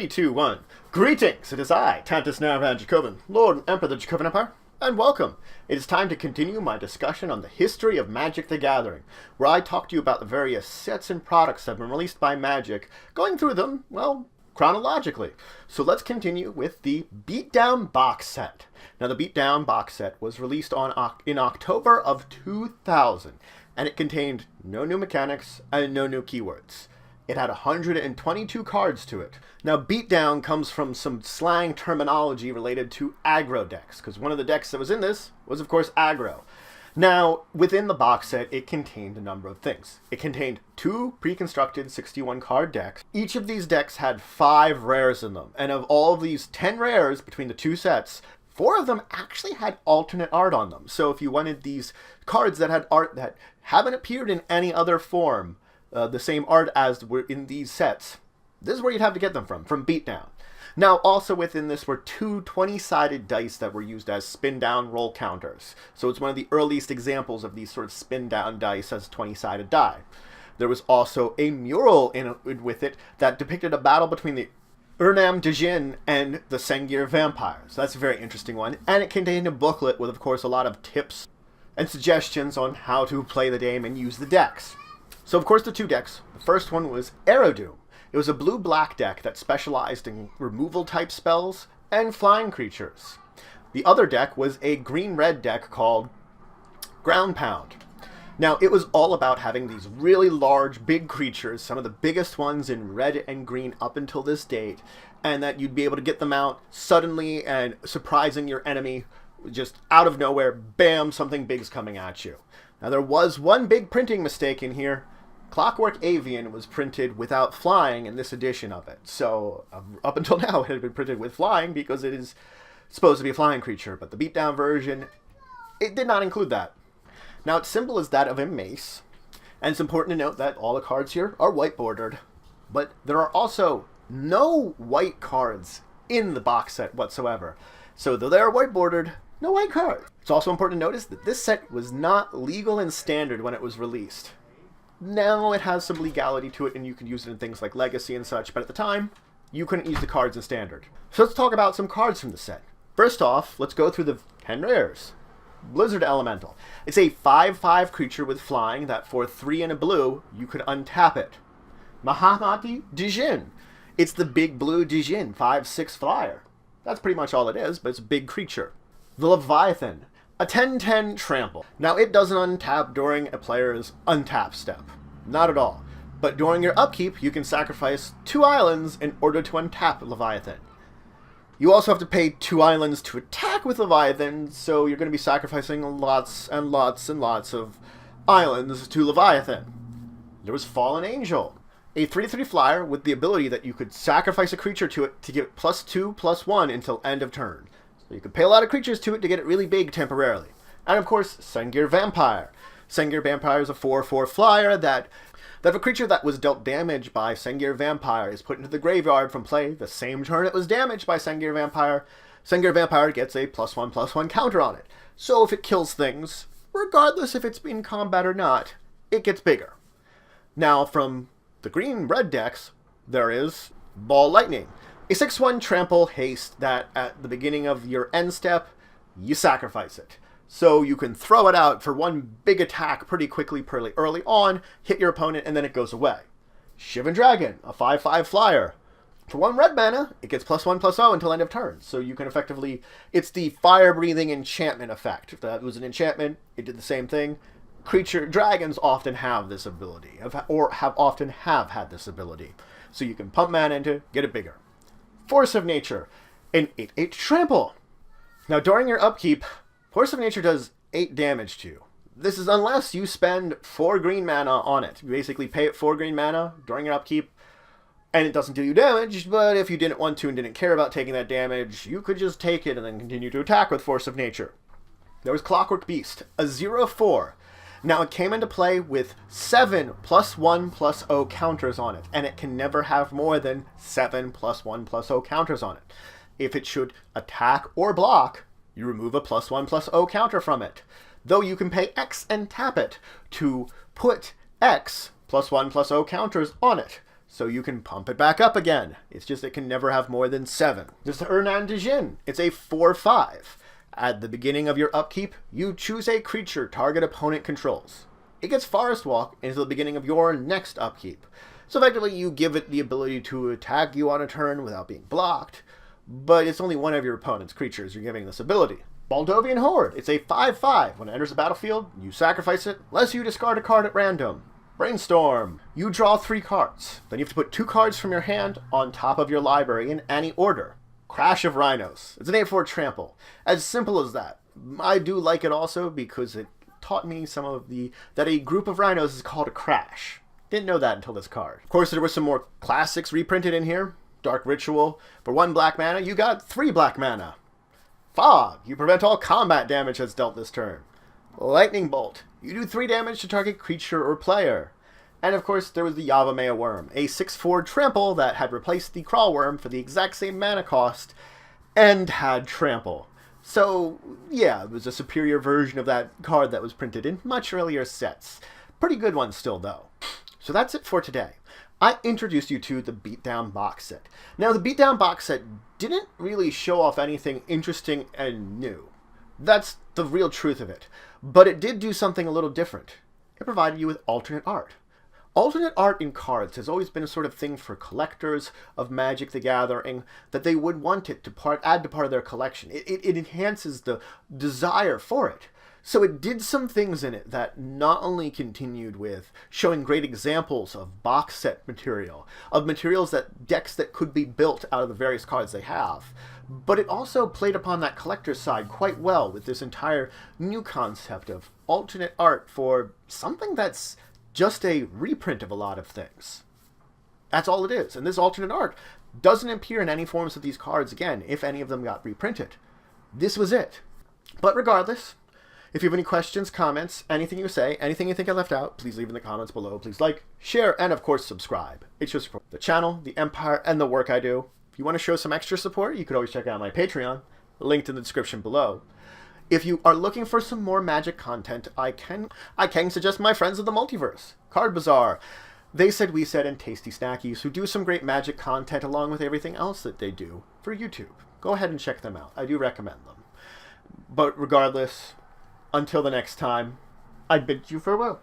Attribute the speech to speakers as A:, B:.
A: 3, 2, 1. Greetings! It is I, Tantus Naravan Dracovin, Lord and Emperor of the Dracovin Empire, and welcome! It is time to continue my discussion on the history of Magic the Gathering, where I talk to you about the various sets and products that have been released by Magic, going through them, well, chronologically. So let's continue with the Beatdown Box Set. Now, the Beatdown Box Set was released in October of 2000, and it contained no new mechanics and no new keywords. It had 122 cards to it. Now, Beatdown comes from some slang terminology related to aggro decks, because one of the decks that was in this was, of course, aggro. Now, within the box set, it contained a number of things. It contained 2 pre-constructed 61-card decks. Each of these decks had 5 rares in them, and of all of these 10 rares between the 2 sets, 4 of them actually had alternate art on them. So if you wanted these cards that had art that haven't appeared in any other form, the same art as were in these sets, this is where you'd have to get them from Beatdown. Now, also within this were 2 20-sided dice that were used as spin-down roll counters. So it's one of the earliest examples of these sort of spin-down dice as 20-sided die. There was also a mural with it that depicted a battle between the Urnam Djinn and the Sengir vampires. That's a very interesting one. And it contained a booklet with, of course, a lot of tips and suggestions on how to play the game and use the decks. So, of course, the 2 decks. The first one was Aerodoom. It was a blue-black deck that specialized in removal-type spells and flying creatures. The other deck was a green-red deck called Ground Pound. Now, it was all about having these really large, big creatures, some of the biggest ones in red and green up until this date, and that you'd be able to get them out suddenly and surprising your enemy just out of nowhere. Bam, something big's coming at you. Now, there was one big printing mistake in here. Clockwork Avian was printed without flying in this edition of it. So, up until now, it had been printed with flying because it is supposed to be a flying creature. But the Beatdown version, it did not include that. Now, its symbol is that of a mace. And it's important to note that all the cards here are white bordered. But there are also no white cards in the box set whatsoever. So, though they are white bordered, no white cards. It's also important to notice that this set was not legal and standard when it was released. Now it has some legality to it, and you can use it in things like Legacy and such, but at the time, you couldn't use the cards in Standard. So let's talk about some cards from the set. First off, let's go through the 10 rares. Blizzard Elemental. It's a 5/5 creature with flying that for 3 and a blue, you could untap it. Mahamati Djinn. It's the big blue Djinn, 5/6 flyer. That's pretty much all it is, but it's a big creature. The Leviathan. A 10/10 trample. Now, it doesn't untap during a player's untap step. Not at all. But during your upkeep, you can sacrifice 2 islands in order to untap Leviathan. You also have to pay 2 islands to attack with Leviathan, so you're going to be sacrificing lots and lots and lots of islands to Leviathan. There was Fallen Angel. A 3/3 flyer with the ability that you could sacrifice a creature to it to give it +2/+1 until end of turn. So you could pay a lot of creatures to it to get it really big temporarily. And of course, Sengir Vampire. Sengir Vampire is a 4/4 flyer that if a creature that was dealt damage by Sengir Vampire is put into the graveyard from play the same turn it was damaged by Sengir Vampire gets a +1/+1 counter on it. So if it kills things, regardless if it's in combat or not, it gets bigger. Now, from the green-red decks, there is Ball Lightning. A 6/1 trample haste that at the beginning of your end step, you sacrifice it. So you can throw it out for one big attack pretty quickly, early on, hit your opponent, and then it goes away. Shivan Dragon, a 5/5 flyer. For 1 red mana, it gets +1/+0 until end of turn. So you can effectively, it's the fire-breathing enchantment effect. If that was an enchantment, it did the same thing. Dragons often have this ability, or often have had this ability. So you can pump mana into, get it bigger. Force of Nature, an 8/8 trample. Now, during your upkeep, Force of Nature does 8 damage to you. This is unless you spend 4 green mana on it. You basically pay it 4 green mana during your upkeep, and it doesn't do you damage, but if you didn't want to and didn't care about taking that damage, you could just take it and then continue to attack with Force of Nature. There was Clockwork Beast, a 0/4. Now, it came into play with 7 +1/+0 counters on it, and it can never have more than 7 +1/+0 counters on it. If it should attack or block, you remove a +1/+0 counter from it. Though you can pay X and tap it to put X +1/+0 counters on it. so you can pump it back up again. It's just it can never have more than 7. There's the Hernan de Jin. It's a 4/5. At the beginning of your upkeep, you choose a creature target opponent controls. It gets Forest Walk until the beginning of your next upkeep. So effectively, you give it the ability to attack you on a turn without being blocked, but it's only one of your opponent's creatures you're giving this ability. Moldovan Horde. It's a 5/5. When it enters the battlefield, you sacrifice it, unless you discard a card at random. Brainstorm. You draw 3 cards. Then you have to put 2 cards from your hand on top of your library in any order. Crash of Rhinos. It's an 8/4 trample. As simple as that. I do like it also because it taught me that a group of rhinos is called a crash. Didn't know that until this card. Of course, there were some more classics reprinted in here. Dark Ritual. For 1 black mana, you got 3 black mana. Fog. You prevent all combat damage that's dealt this turn. Lightning Bolt. You do 3 damage to target creature or player. And of course, there was the Yavimaya Worm, a 6/4 trample that had replaced the Crawl Worm for the exact same mana cost and had trample. So, yeah, it was a superior version of that card that was printed in much earlier sets. Pretty good one still, though. So that's it for today. I introduced you to the Beatdown Box Set. Now, the Beatdown Box Set didn't really show off anything interesting and new. That's the real truth of it. But it did do something a little different. It provided you with alternate art. Alternate art in cards has always been a sort of thing for collectors of Magic the Gathering, that they would want it to add to part of their collection. It enhances the desire for it. So it did some things in it that not only continued with showing great examples of box set material, of materials decks that could be built out of the various cards they have, but it also played upon that collector's side quite well with this entire new concept of alternate art for something that's just a reprint of a lot of things. That's all it is. And this alternate art doesn't appear in any forms of these cards again, if any of them got reprinted. This was it. But regardless, if you have any questions, comments, anything you say, anything you think I left out, please leave in the comments below. Please like, share, and of course subscribe. It shows support the channel, the empire, and the work I do. If you want to show some extra support, you could always check out my Patreon, linked in the description below. If you are looking for some more Magic content, I can suggest my friends of the Multiverse, Card Bazaar. They Said, We Said, and Tasty Snackies, who do some great Magic content along with everything else that they do for YouTube. Go ahead and check them out. I do recommend them. But regardless, until the next time, I bid you farewell.